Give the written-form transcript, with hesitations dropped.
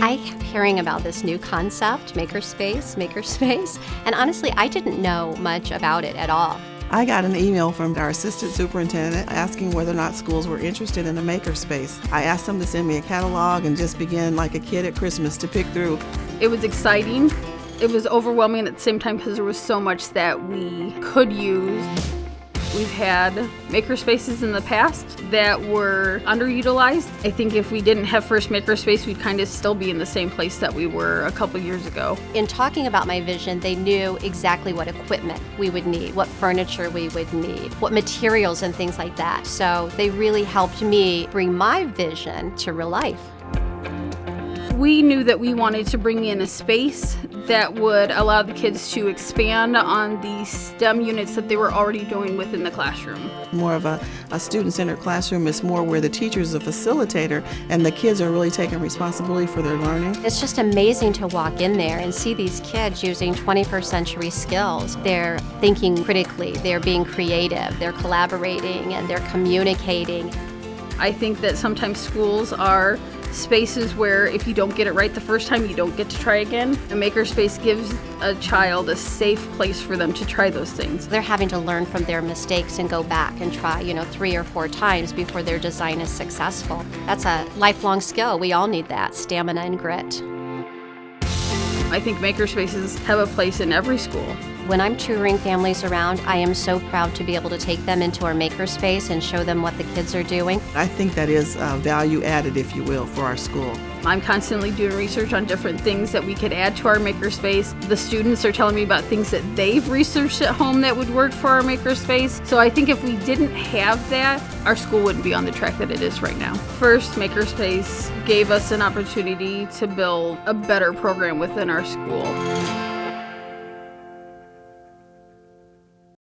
I kept hearing about this new concept, Makerspace, and honestly, I didn't know much about it at all. I got an email from our assistant superintendent asking whether or not schools were interested in a makerspace. I asked them to send me a catalog and just began like a kid at Christmas to pick through. It was exciting. It was overwhelming at the same time because there was so much that we could use. We've had makerspaces in the past that were underutilized. I think if we didn't have First Makerspace, we'd kind of still be in the same place that we were a couple years ago. In talking about my vision, they knew exactly what equipment we would need, what furniture we would need, what materials and things like that. So they really helped me bring my vision to real life. We knew that we wanted to bring in a space that would allow the kids to expand on the STEM units that they were already doing within the classroom. More of a student-centered classroom is more where the teacher is a facilitator and the kids are really taking responsibility for their learning. It's just amazing to walk in there and see these kids using 21st century skills. They're thinking critically, they're being creative, they're collaborating, and they're communicating. I think that sometimes schools are spaces where if you don't get it right the first time, you don't get to try again. A makerspace gives a child a safe place for them to try those things. They're having to learn from their mistakes and go back and try, 3 or 4 times before their design is successful. That's a lifelong skill. We all need that, stamina and grit. I think makerspaces have a place in every school. When I'm touring families around, I am so proud to be able to take them into our makerspace and show them what the kids are doing. I think that is value added, if you will, for our school. I'm constantly doing research on different things that we could add to our makerspace. The students are telling me about things that they've researched at home that would work for our makerspace. So I think if we didn't have that, our school wouldn't be on the track that it is right now. First, Makerspace gave us an opportunity to build a better program within our school.